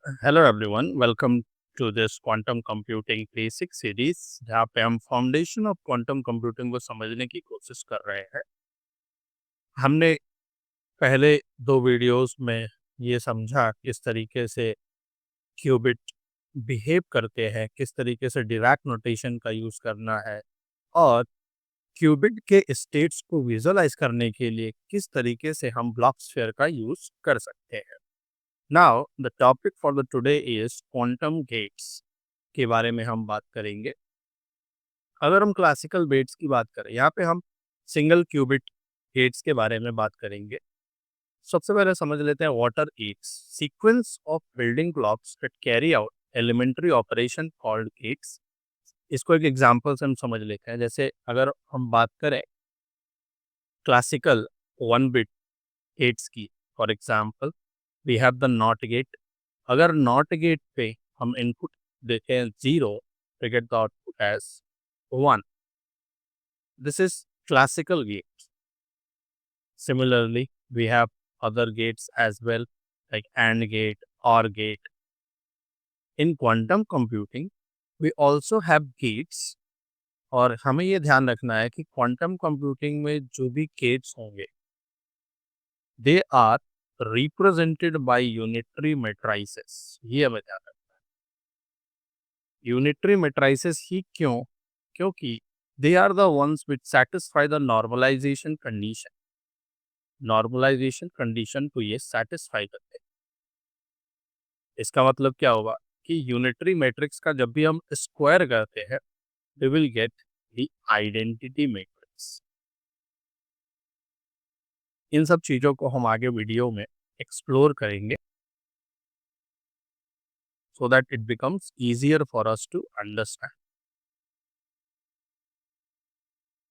Hello everyone, welcome to this quantum computing basic series जहाँ पे हम फाउंडेशन ऑफ क्वांटम कंप्यूटिंग को समझने की कोशिश कर रहे हैं। हमने पहले दो वीडियोस में ये समझा किस तरीके से क्यूबिट बिहेव करते हैं, किस तरीके से डिराक नोटेशन का यूज़ करना है और क्यूबिट के स्टेट्स को विजुअलाइज करने के लिए किस तरीके से हम ब्लॉक स्फीयर का यूज़ कर सकते हैं। Now the topic for the today is quantum gates के बारे में हम बात करेंगे। अगर हम क्लासिकल गेट्स की बात करें, यहाँ पे हम सिंगल क्यूबिट गेट्स के बारे में बात करेंगे। सबसे पहले समझ लेते हैं what are gates. Sequence of building blocks that carry out elementary operation called gates. इसको एक एग्जांपल से हम समझ लेते हैं। जैसे अगर हम बात करें क्लासिकल वन बिट गेट्स की, for example we have the not gate. अगर नॉट गेट पे हम इनपुट देते हैं 0, we get the output as 1. This is classical gate. Similarly, we have other gates as well, like AND gate, OR gate. In quantum computing, we also have gates. और हमें ये ध्यान रखना है कि क्वांटम कंप्यूटिंग में जो भी गेट्स होंगे, they are represented by unitary matrices. ये हमें ध्यान रखना है। यूनिटरी मैट्रिसेस ही क्यों? क्योंकि they are the ones which satisfy the normalization condition. Normalization condition को ये सेटिस्फाई करते हैं। इसका मतलब क्या होगा कि यूनिटरी मैट्रिक्स का जब भी हम स्क्वायर करते हैं, we will get the identity matrix. इन सब चीजों को हम आगे वीडियो में एक्सप्लोर करेंगे so that it becomes easier for us to understand.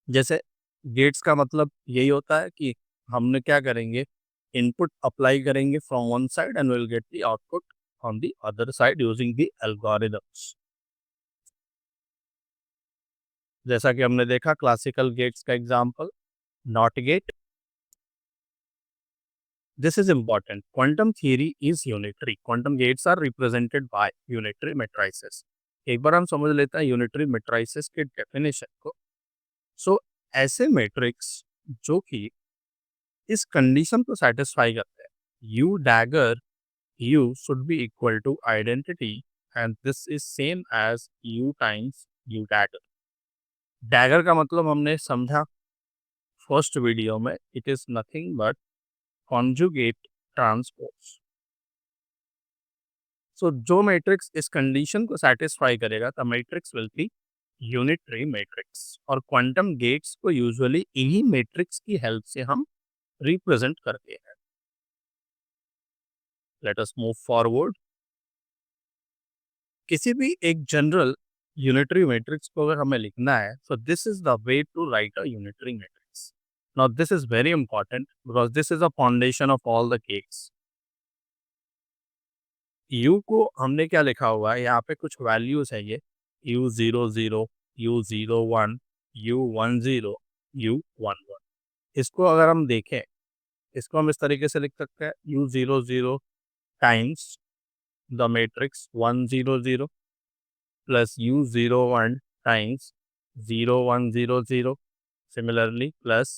जैसे गेट्स का मतलब यही होता है कि हमने क्या करेंगे, इनपुट अप्लाई करेंगे from one side and will get the output on the other side using the algorithms. जैसा कि हमने देखा क्लासिकल गेट्स का example not gate. This is important, quantum theory is unitary, quantum gates are represented by unitary matrices. एक बार हम समझ लेते हैं यूनिटरी मैट्रिसेस के डेफिनेशन को। सो ऐसे मैट्रिक्स जो कि इस कंडीशन को सेटिस्फाई करते हैं, U dagger U should be equal to identity and this is same as U times U dagger. Dagger का मतलब हमने समझा फर्स्ट वीडियो में, it is nothing but conjugate transpose. So जो मैट्रिक्स इस कंडीशन को सेटिस्फाई करेगा the matrix will be unitary matrix. और क्वांटम गेट्स को यूजुअली इन्हीं मैट्रिक्स की हेल्प से हम रिप्रेजेंट करते हैं। Let us move forward. किसी भी एक जनरल यूनिटरी मैट्रिक्स को अगर हमें लिखना है, so this is the way to write a unitary matrix. Now this is very important because this is a foundation of all the gates. U को हमने क्या लिखा हुआ है, यहाँ पे कुछ वैल्यूज है, ये u00, u01, u10, u11। इसको अगर हम देखें, इसको हम इस तरीके से लिख सकते हैं u00 times the matrix 100 plus u01 times 0100, similarly plus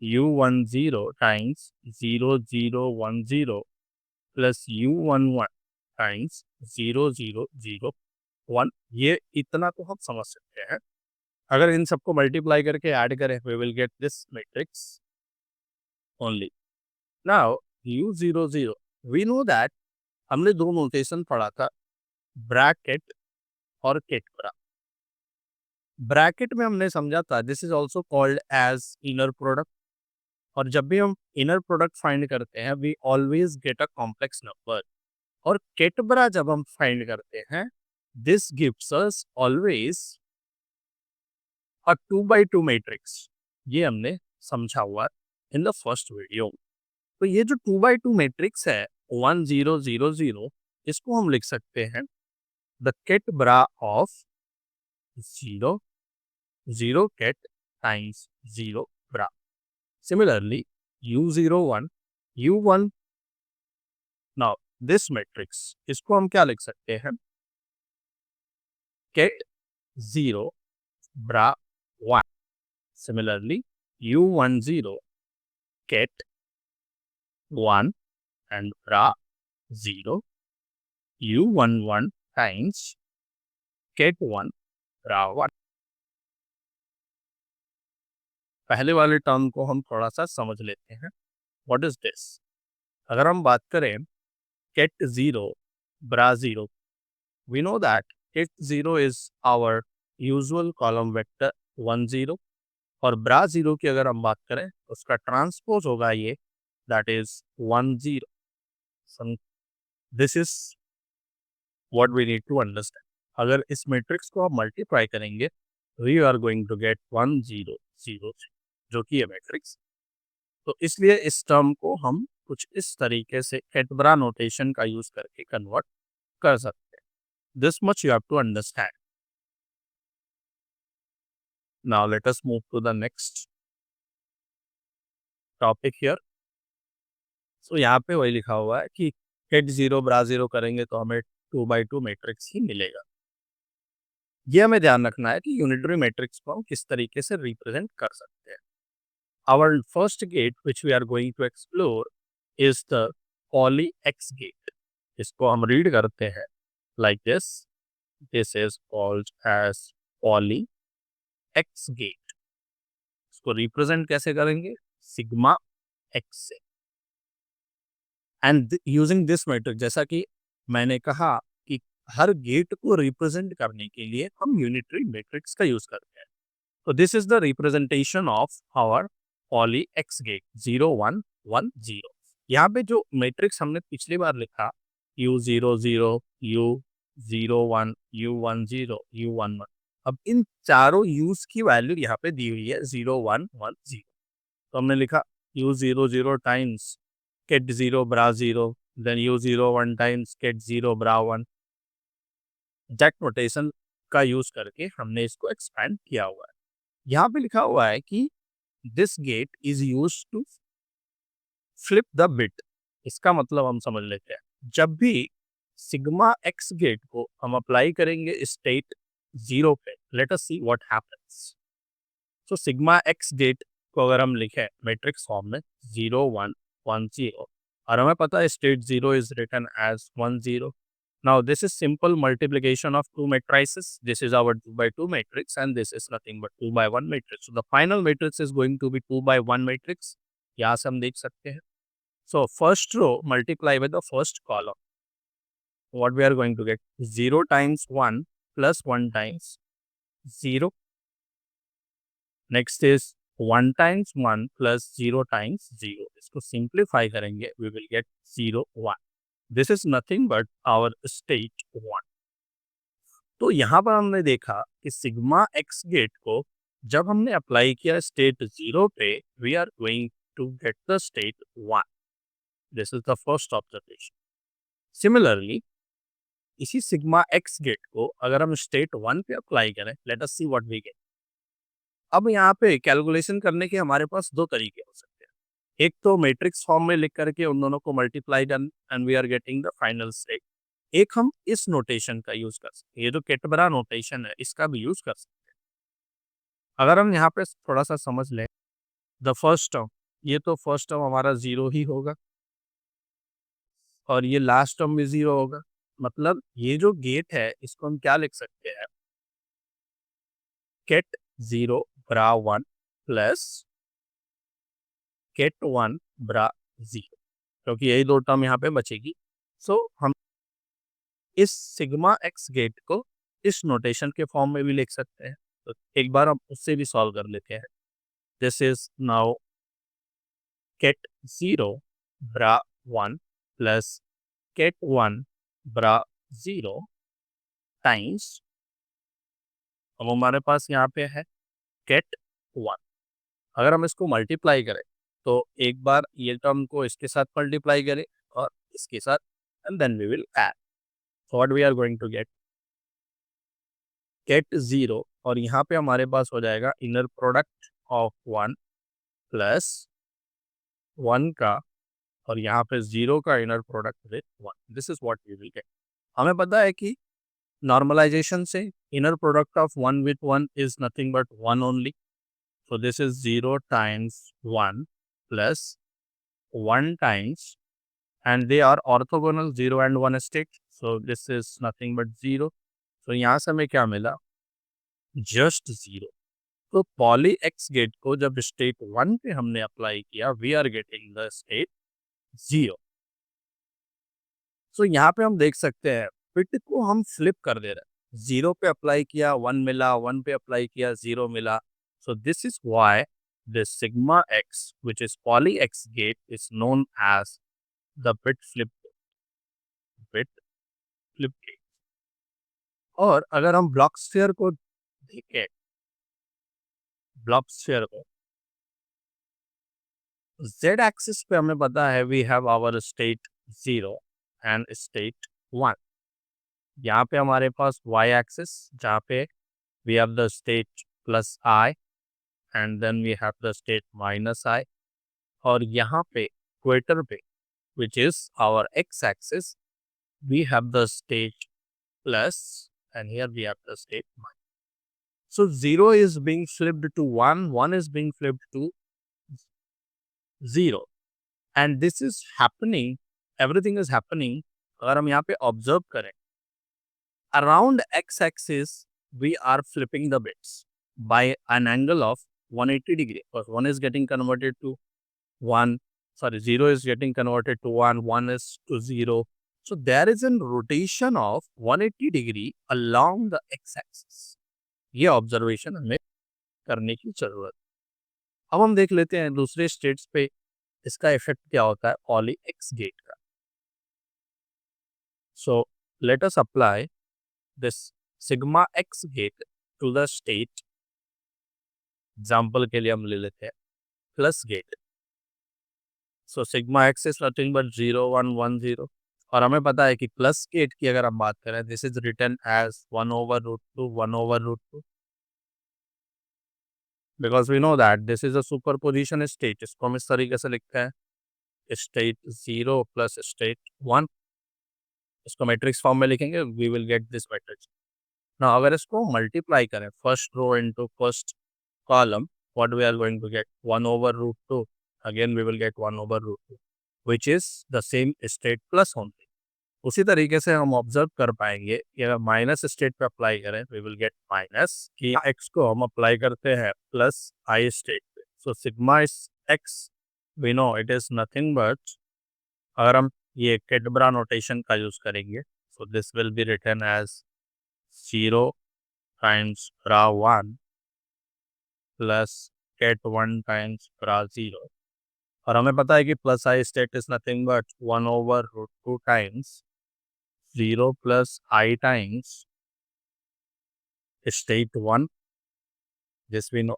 u10 times 0010 plus u11 times 0001। ये इतना तो हम समझ सकते हैं। अगर इन सबको मल्टीप्लाई करके ऐड करें, we will get this matrix only. Now u00, we know that हमने दो नोटेशन पढ़ा था, ब्रैकेट और केट बरा। ब्रैकेट में हमने समझा था this is also called as inner product. और जब भी हम इनर प्रोडक्ट फाइंड करते हैं, we always get a complex number. और केटबरा जब हम फाइंड करते हैं, this gives us always a 2x2 matrix. ये हमने समझा हुआ इन द फर्स्ट वीडियो। तो ये जो 2x2 मैट्रिक्स है 1000, इसको हम लिख सकते हैं the केटबरा of 0 0 ket times 0 bra. Similarly, u01, u1, now this matrix, इसको हम क्या लिख सकते हैं, get 0 bra 1. Similarly, u10 get 1 and bra 0, u11 times get 1 bra 1. पहले वाले टर्म को हम थोड़ा सा समझ लेते हैं. What is this? अगर हम बात करें get 0 bra 0, we know that get 0 is our usual column vector 1 0, और bra 0 की अगर हम बात करें उसका ट्रांसपोज होगा ये, that is 1 0. So this is what we need to understand. अगर इस मैट्रिक्स को आप मल्टीप्लाई करेंगे, we are going to get 1 0 0 जो कि है मैट्रिक्स. तो इसलिए इस टर्म को हम कुछ इस तरीके से कैटब्रा नोटेशन का यूज करके कन्वर्ट कर सकते हैं. This much you have to understand. Now let us move to the next topic here. So यहाँ पे वही लिखा हुआ है कि कैट 0 ब्रा 0 करेंगे तो हमें 2x2 मैट्रिक्स ही मिलेगा. ये हमें ध्यान रखना है कि यूनिटरी मैट्रिक्स को हम किस तरीके से रिप्रेजेंट कर सकते हैं. Our first gate which we are going to explore is the Pauli X gate. इसको हम रीड करते हैं like this. This is called as Pauli X gate. इसको रिप्रेजेंट कैसे करेंगे? सिग्मा x से. एंड यूजिंग दिस मैट्रिक्स, जैसा कि मैंने कहा कि हर गेट को रिप्रेजेंट करने के लिए हम यूनिटरी मैट्रिक्स का यूज करते हैं. तो this is the representation of our Pauli X gate 0 1 1 0. यहाँ पे जो मैट्रिक्स हमने पिछली बार लिखा u0 0 u0 1 u1 0 u1 1, अब इन चारों यूज की वैल्यू यहाँ पे दी हुई है 0 1 1 0. तो हमने लिखा u0 0 times get 0 bra 0, then u0 1 times get 0 bra 1. Jack notation का यूज करके हमने इसको एक्सपैंड किया हुआ है. यहाँ पे लिखा हुआ है कि this gate is use to flip the bit. इसका मतलब हम समझ लेते हैं. जब भी सिग्मा एक्स गेट को हम अप्लाई करेंगे स्टेट 0 पे, let us see what happens. So sigma X gate को अगर हम लिखें मैट्रिक्स फॉर्म में 0 1 1 0, और हमें पता है state 0 is written as 1 0. Now this is simple multiplication of two matrices. This is our 2 by 2 matrix and this is nothing but 2 by 1 matrix. So the final matrix is going to be 2 by 1 matrix. यहाँ से हम देख सकते हैं. So first row multiply with the first column. What we are going to get? 0 times 1 plus 1 times 0. Next is 1 times 1 plus 0 times 0. इसको simplify करेंगे, we will get 0 1. This is nothing but our state 1. तो यहाँ पर हमने देखा कि sigma X gate को जब हमने अप्लाई किया स्टेट 0 पे, we are going to get the state 1. This is the first observation. Similarly, इसी सिग्मा एक्स गेट को अगर हम स्टेट 1 पे अप्लाई करें, let us see what we get. अब यहाँ पे कैलकुलेशन करने के हमारे पास दो तरीके हो सकते हैं. एक तो मैट्रिक्स फॉर्म में लिख करके उन दोनों को multiply done and we are getting the final state. एक हम इस नोटेशन का यूज कर सकते हैं, ये जो कैटबरा नोटेशन है इसका भी यूज कर सकते हैं. अगर हम यहाँ पे थोड़ा सा समझ लें द फर्स्ट टर्म, ये तो फर्स्ट टर्म हमारा 0 ही होगा और ये लास्ट टर्म भी 0 होगा. मतलब ये जो गेट है इसको हम क्या लिख सकते हैं, get 0 bra 1 plus get 1 bra 0, क्योंकि यही दो टर्म यहाँ पे बचेगी. सो हम इस सिग्मा एक्स गेट को इस नोटेशन के फॉर्म में भी लिख सकते हैं. तो एक बार हम उससे भी सॉल्व कर लेते हैं. This is now get 0 bra 1 plus get 1 bra 0 times, अब हमारे पास यहाँ पे है get 1. अगर हम इसको मल्टीप्लाई करें तो एक बार ये टर्म को इसके साथ मल्टीप्लाई करें और इसके साथ, and then we will add. What we are going to get 0, और यहाँ पे हमारे पास हो जाएगा इनर प्रोडक्ट ऑफ 1 प्लस 1 का और यहाँ पे 0 का inner product with 1. This is what we will get. हमें पता है कि नॉर्मलाइजेशन से inner product of 1 with 1 is nothing but 1 only. So this is 0 times 1 plus 1 times, and they are orthogonal 0 and 1 state. So this is nothing but 0. So यहाँ से हमें क्या मिला? Just 0. तो पॉली एक्स गेट को जब state 1 पे हमने अप्लाई किया, we are getting the state 0. सो यहाँ पे हम देख सकते हैं फिट को हम फ्लिप कर दे रहे हैं. 0 पे अप्लाई किया 1 मिला, 1 पे अप्लाई किया 0 मिला. सो this is why this sigma x, which is poly x gate, is known as the bit flip gate. और अगर हम ब्लॉक स्फीयर को देखें, ब्लॉक स्फीयर को z एक्सिस पे हमें पता है we have our state 0 and state 1. यहाँ पे हमारे पास y एक्सिस जहाँ पे we have the state plus i and then we have the state minus I. और यहाँ पे इक्वेटर पे which is our x axis, we have the state plus and here we have the state minus. So 0 is being flipped to 1, 1 is being flipped to 0, and this is happening, everything is happening. अगर हम यहाँ पे observe करें, around x axis we are flipping the bits by an angle of 180 degree, because 1 is getting converted to 0 is getting converted to 1, 1 is to 0. So there is a rotation of 180 degree along the x-axis. ये observation हमें करने की जरूरत. अब हम देख लेते हैं दूसरे स्टेट्स पे इसका इफेक्ट क्या होता है पॉली एक्स गेट का. So let us apply this sigma X gate to the state. Example के लिए हम ले लेते हैं plus gate. So sigma X is nothing but 0 1 1 0. और हमें पता है कि प्लस गेट की अगर हम बात करें, this is written as 1/√2 1/√2, because we know that this is a superposition state. इसको हम इस तरीके से लिखते हैं स्टेट 0 प्लस स्टेट 1. इसको मैट्रिक्स फॉर्म में लिखेंगे, we will get this matrix. ना अगर इसको मल्टीप्लाई करें first row into first column, what we are going to get 1/√2. Again we will get 1/√2, which is the same state plus only. उसी तरीके से हम ऑब्जर्व कर पाएंगे कि अगर माइनस स्टेट पे अप्लाई करें वी विल गेट माइनस, कि एक्स को हम अप्लाई करते हैं प्लस आई स्टेट पे. So sigma X we know it is nothing but, अगर हम ये कैडब्रा नोटेशन का यूज करेंगे, so this will be written as 0 times bra 1 plus ket 1 times bra 0. और हमें पता है कि plus i state is nothing but 1/√2 times 0 plus I times state 1. This we know.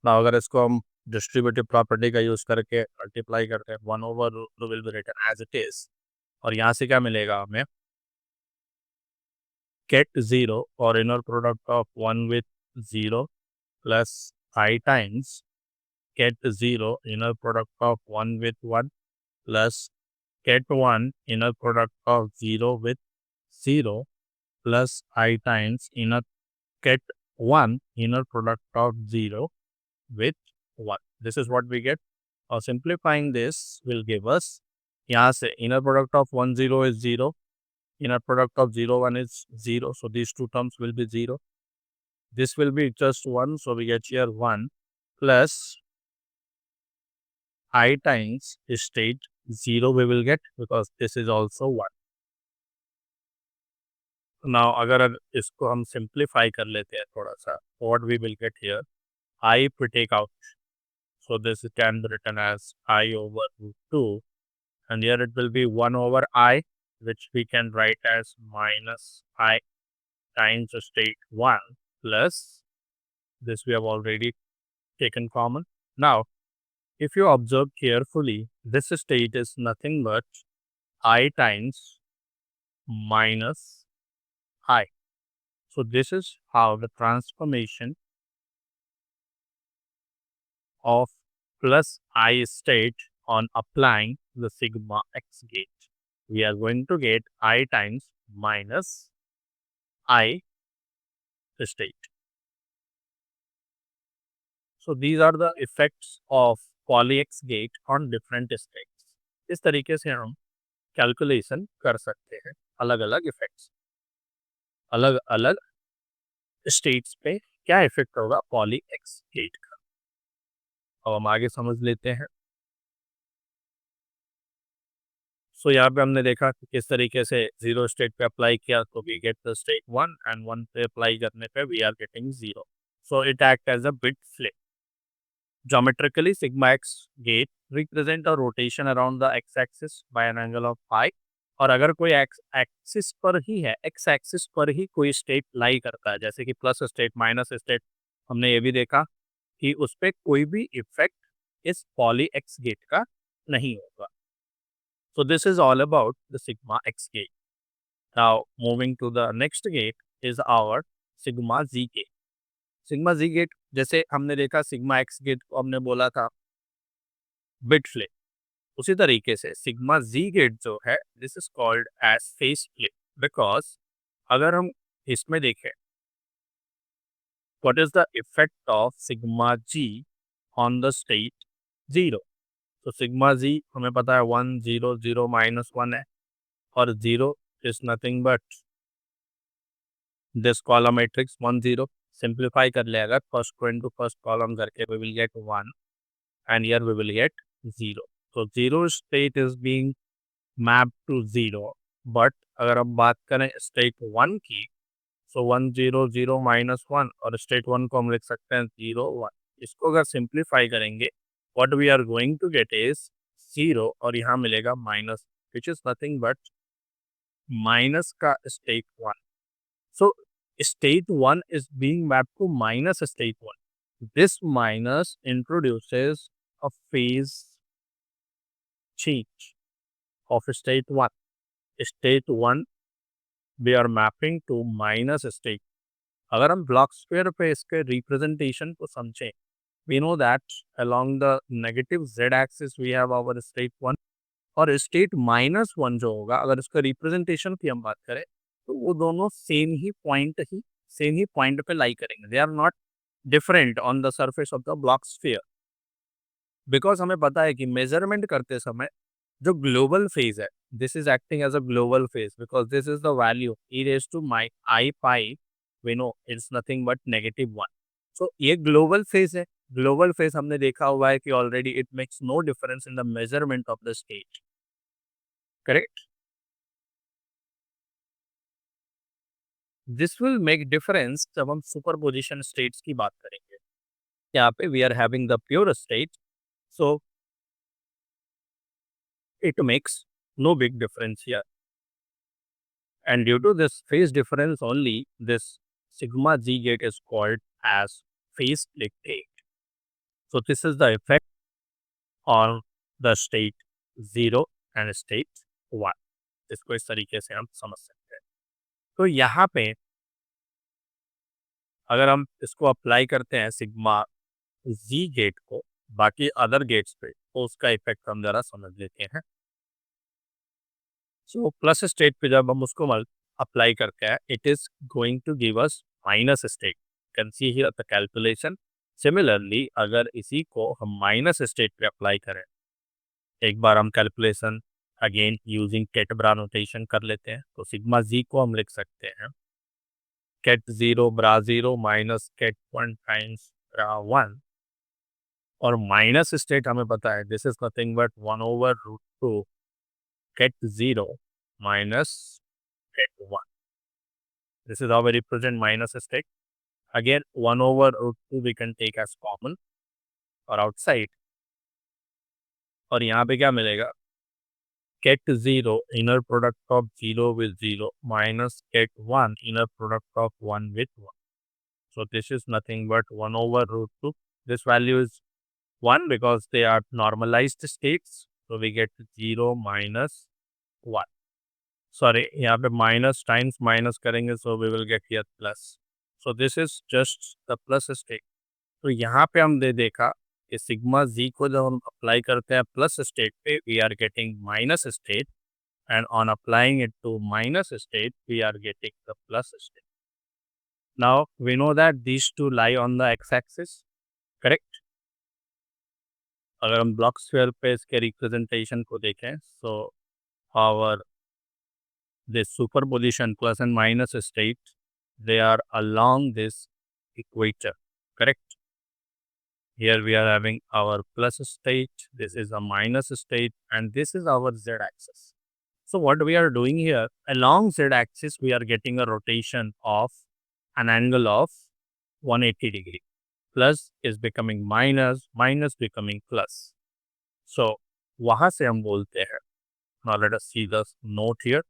ना अगर इसको हम डिस्ट्रीब्यूटिव प्रॉपर्टी का यूज करके मल्टीप्लाई करते हैं 1/√2 will be written as it is. और यहाँ से क्या मिलेगा हमें, कैट 0 और inner product of 1 with 0 plus I times get 0 inner product of 1 with 1 plus get 1 inner product of 0 with 0 plus I times inner get 1 inner product of 0 with 1. This is what we get. Or simplifying this will give us, यहाँ से inner product of 1 0 is 0, inner product of 0 1 is 0, so these two terms will be 0. This will be just 1, so we get here 1 plus I times state 0 we will get, because this is also 1. Now अगर इसको हम simplify कर लेते हैं थोड़ा सा, what we will get here, I if we take out, so this can be written as I/√2, and here it will be 1/I, which we can write as minus I times state 1 plus this we have already taken common. Now if you observe carefully, this state is nothing but I times minus I. So this is how the transformation of plus I state on applying the sigma x gate, we are going to get I times minus I state. So these are the effects of poly x gate on different states. इस तरीके से हम calculation कर सकते हैं अलग अलग effects, अलग अलग स्टेट्स पे क्या इफेक्ट होगा पॉली एक्स गेट का। अब हम आगे समझ लेते हैं। सो यहाँ पे हमने देखा कि किस तरीके से जीरो स्टेट पे अप्लाई किया तो we get the state 1 and 1 पे अप्लाई करने पे we are getting 0। So it act as a bit flip. Geometrically, sigma x gate represent a rotation around the x axis by an angle of phi। और अगर कोई x axis पर ही है, x axis पर ही कोई state लाई करता है, जैसे कि प्लस स्टेट माइनस स्टेट, हमने ये भी देखा कि उस पर कोई भी इफेक्ट इस पॉली एक्स गेट का नहीं होगा। So this is all about the sigma x gate. Now moving to the next gate is our sigma z gate. Sigma Z gate जैसे हमने देखा सिग्मा एक्स गेट को हमने बोला था बिट फ्लिप, उसी तरीके से सिग्मा जी गेट जो है this is called as phase flip. Because अगर हम इसमें देखें what is the effect of sigma Z on the state 0, तो सिग्मा जी हमें पता है 1 0 0 -1 है और 0 is nothing but this column matrix 1 0। Simplify कर ले अगर फर्स्ट को इनटू फर्स्ट कॉलम करके we will get 1 and here we will get 0। So 0 state is being mapped to 0, but अगर हम बात करें state 1 की, so 1 0 0 -1 और state 1 को हम लिख सकते हैं 0 1। इसको अगर simplify करेंगे what we are going to get is 0 और यहाँ मिलेगा minus which is nothing but minus का state 1। So state 1 is being mapped to minus state 1। This minus introduces a phase change of state 1। State 1 we are mapping to minus state। अगर हम block square पे इसके representation को समझें, we know that along the negative z axis we have our state 1 और state -1 जो होगा अगर इसका रिप्रेजेंटेशन की हम बात करें तो वो दोनों सेम ही पॉइंट पे लाई करेंगे। They are not different on the surface of the Bloch sphere. Because हमें पता है कि मेजरमेंट करते समय जो ग्लोबल फेज है this is acting as a global phase because this is the value e raise to my I pi, we know it's nothing but -1। So ये global phase है। ग्लोबल फेज हमने देखा हुआ है कि already it makes no difference in the measurement of the state, correct. This will make difference जब हम superposition states की बात करेंगे। यहाँ पे we are having the pure state, so it makes no big difference here, and due to this phase difference only this sigma g gate is called as phase dictate। So this is the effect on the state 0 and state 1। इसको इस तरीके से हम समझ सकते हैं। तो यहाँ पे अगर हम इसको अप्लाई करते हैं सिग्मा जी गेट को बाकी अदर गेट्स पे तो उसका इफेक्ट हम जरा समझ लेते हैं। सो प्लस स्टेट पे जब हम उसको अप्लाई करते हैं it is going to give us minus state. Can see here the calculation. Similarly अगर इसी को हम माइनस स्टेट पे अप्लाई करें, एक बार हम कैलकुलेशन अगेन यूजिंग केट ब्रा नोटेशन कर लेते हैं तो सिग्मा जी को हम लिख सकते हैं केट 0 ब्रा 0 माइनस केट 1 टाइम्स ब्रा 1 और माइनस स्टेट हमें पता है this is nothing but 1/√2 get 0 minus get 1। This is how we represent minus state। Again 1/√2 we can take as common और outside और यहाँ पे क्या मिलेगा get 0 inner product of 0 with 0 minus get 1 inner product of 1 with 1। So this is nothing but 1/√2। This value is 1 because they are normalized states, so we get 0 minus 1। Sorry यहाँ पे minus times minus करेंगे so we will get here plus. So this is just the plus state. तो यहाँ पे हमने देखा कि sigma जी को जब हम अप्लाई करते हैं प्लस स्टेट पे, we are getting minus state, and on applying it to minus state, we are getting the plus state. Now, we know that these two lie on the x-axis, correct? अगर हम block sphere पे इसके representation को देखें, so our this superposition plus and minus state, they are along this equator, correct? Here we are having our plus state, this is a minus state, and this is our z-axis. So what we are doing here, along z-axis, we are getting a rotation of an angle of 180 degree. Plus is becoming minus, minus becoming plus. So वहाँ से हम बोलते हैं, now let us see the note here.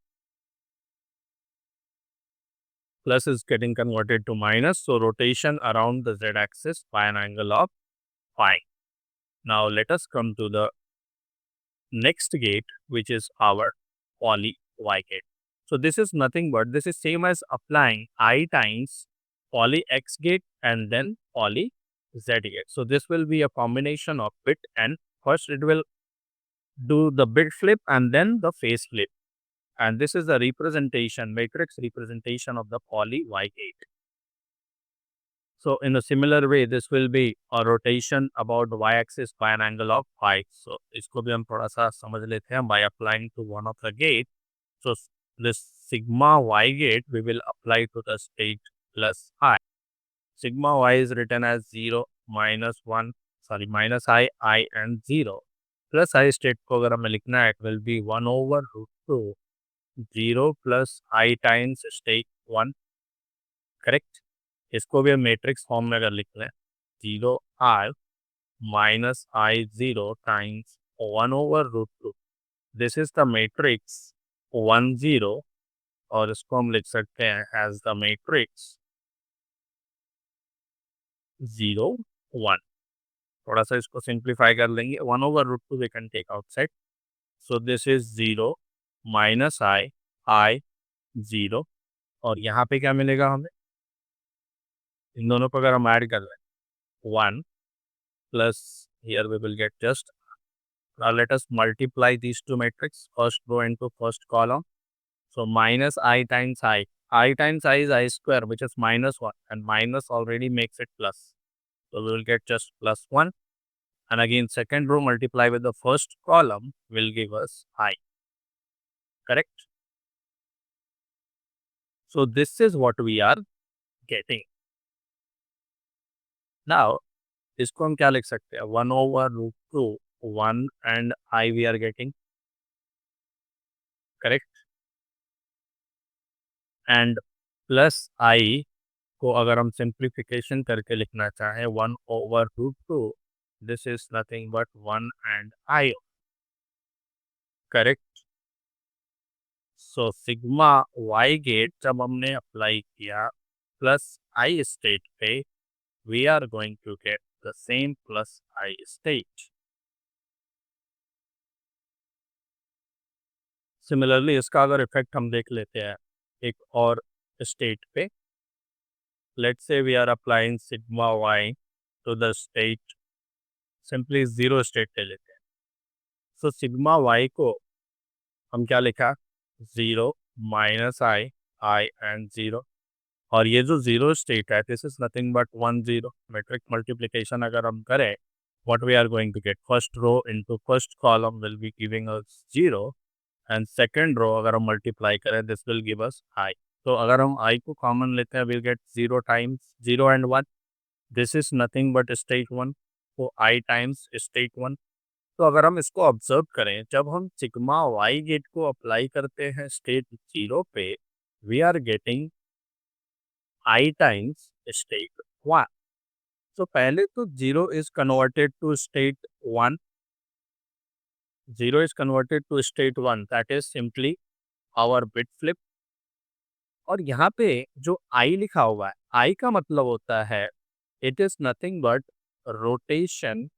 Plus is getting converted to minus, so rotation around the z-axis by an angle of phi. Now let us come to the next gate, which is our Pauli Y gate. So this is nothing but, this is same as applying I times Pauli X gate and then Pauli Z gate. So this will be a combination of bit, and first it will do the bit flip and then the phase flip. And this is the representation, matrix representation of the Pauli Y gate. So in a similar way, this will be a rotation about the y-axis by an angle of phi. So इसको भी हम थोड़ा सा समझ लेते हैं by applying to one of the gate. So this sigma y gate we will apply to the state plus I. Sigma y is written as 0, minus 1, sorry, minus I and 0. Plus I state को अगर हमें लिखना है, it will be 1 over root 2, 0 plus I times state 1, correct? इसको भी हम matrix form में अगर लिख लें, 0 minus I0 times 1 over root 2. This is the matrix 1 0, और इसको हम लिख सकते हैं as the matrix 0 1. थोड़ा सा इसको सिंप्लीफाई कर लेंगे, 1 over root 2 we can take outside. So this is 0 minus I 0, और यहाँ पे क्या मिलेगा हमें, इन दोनों को अगर हम ऐड कर लें 1 plus here we will get just, now let us multiply these two matrices, first row into first column. So minus I times I times I is I square, which is minus 1, and minus already makes it plus. So we will get just plus 1, and again second row multiply with the first column will give us I, correct? So this is what we are getting. Now इसको हम क्या लिख सकते हैं, 1 over root 2, 1 and I we are getting, correct? And plus I को अगर हम simplification करके लिखना चाहें, 1 over root 2, this is nothing but 1 and I, correct? So sigma y gate जब हमने अप्लाई किया plus I state पे, we are going to get the same plus I state. Similarly, इसका अगर इफेक्ट हम देख लेते हैं एक और स्टेट पे, let's say we are applying sigma y to the state, simply 0 state ले लेते हैं. So sigma y को हम क्या लिखा, 0 minus I and 0, और ये जो 0 स्टेट है, this is nothing but 1 0. Matrix multiplication अगर हम करें, what we are going to get, first row into first column will be giving us 0, and second row अगर हम मल्टीप्लाई करें, this will give us I. तो अगर हम I को कॉमन लेते हैं, we'll get 0 times 0 and 1. This is nothing but state 1, तो I times state 1. तो अगर हम इसको ऑब्जर्व करें, जब हम सिग्मा y गेट को अप्लाई करते हैं स्टेट 0 पे, we are getting I times state 1. तो पहले तो 0 is converted to state 1. 0 is converted to state 1, that is simply our bit flip. और यहाँ पे जो I लिखा हुआ है, I का मतलब होता है it is nothing but rotation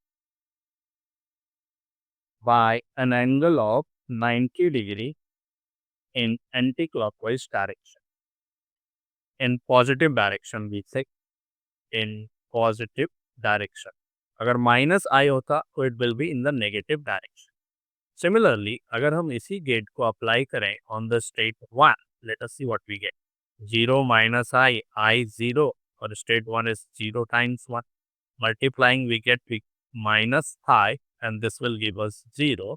by an angle of 90 degree in anti-clockwise direction. In positive direction, we say, in positive direction. अगर माइनस आई होता तो it will be in the negative direction. Similarly अगर हम इसी gate को apply करें on the state 1, let us see what we get. 0 minus I 0, or state 1 is 0 times 1. Multiplying we get minus I, and this will give us 0.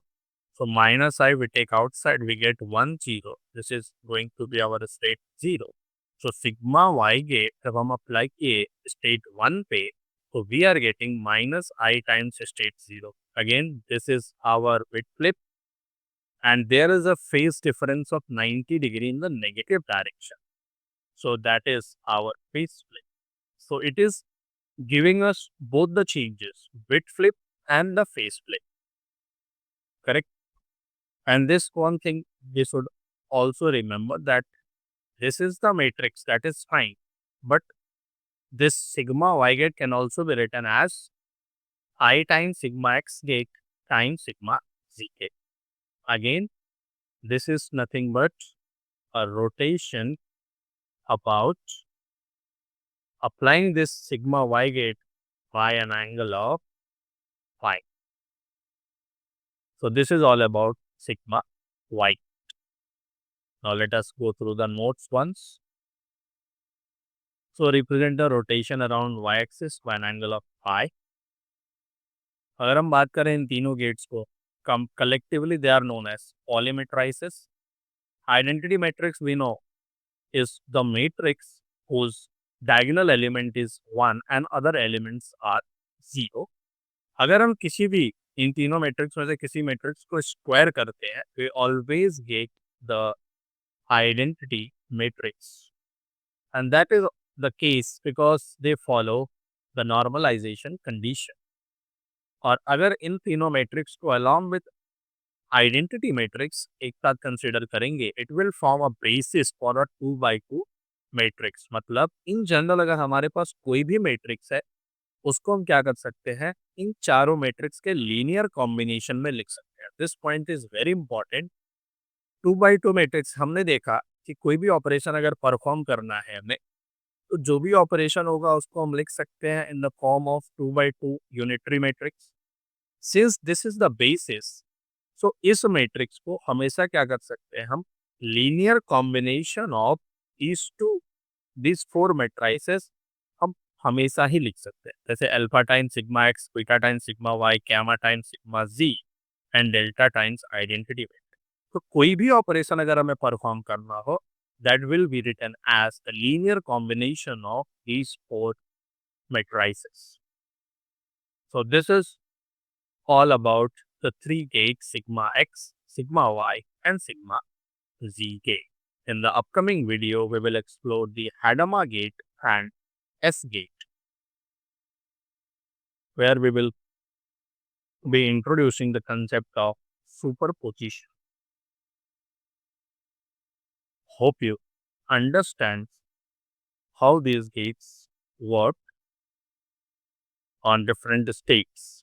So minus I we take outside, we get 1 0. This is going to be our state 0. So sigma y gate जब हम apply किए state 1 पे, so we are getting minus I times state 0. Again, this is our bit flip, and there is a phase difference of 90 degree in the negative direction. So that is our phase flip. So it is giving us both the changes, bit flip and the phase flip, correct? And this one thing we should also remember, that this is the matrix, that is fine, but this sigma y gate can also be written as I times sigma x gate times sigma z gate. Again, this is nothing but a rotation about applying this sigma y gate by an angle of phi. So this is all about sigma y. Now let us go through the notes once. So represent the rotation around y-axis by an angle of phi. अगर हम बात करें इन तीनों gets को, collectively they are known as Pauli matrices. Identity matrix we know is the matrix whose diagonal element is 1 and other elements are 0. अगर हम किसी भी इन तीनों मैट्रिक्स में से किसी मैट्रिक्स को स्क्वायर करते हैं, we always get the identity matrix, and that is the case because they follow the normalization condition. और अगर इन तीनों मैट्रिक्स को along with identity matrix एक साथ कंसिडर करेंगे, it will form a basis for a 2x2 matrix. मतलब in general अगर हमारे पास कोई भी मैट्रिक्स है, उसको हम क्या कर सकते हैं, इन चारों मैट्रिक्स के लीनियर कॉम्बिनेशन में लिख सकते हैं। This point is very important. 2x2 matrix हमने देखा कि कोई भी ऑपरेशन अगर परफॉर्म करना है हमें, तो जो भी ऑपरेशन होगा उसको हम लिख सकते हैं in the form of 2x2 unitary matrix. Since this is the basis, so इस मैट्रिक्स को हमेशा क्या कर सकते हैं हम, linear combination of these four matrices हम हमेशा ही लिख सकते हैं। जैसे alpha times sigma X, beta times sigma Y, gamma times sigma Z and delta times identity vector. तो कोई भी ऑपरेशन अगर हमें परफॉर्म करना हो, that will be written as the linear combination of these four matrices. So this is all about the three gates sigma x, sigma y and sigma z gate. In the upcoming video, we will explore the Hadamard gate and S gate, where we will be introducing the concept of superposition. Hope you understand how these gates work on different states.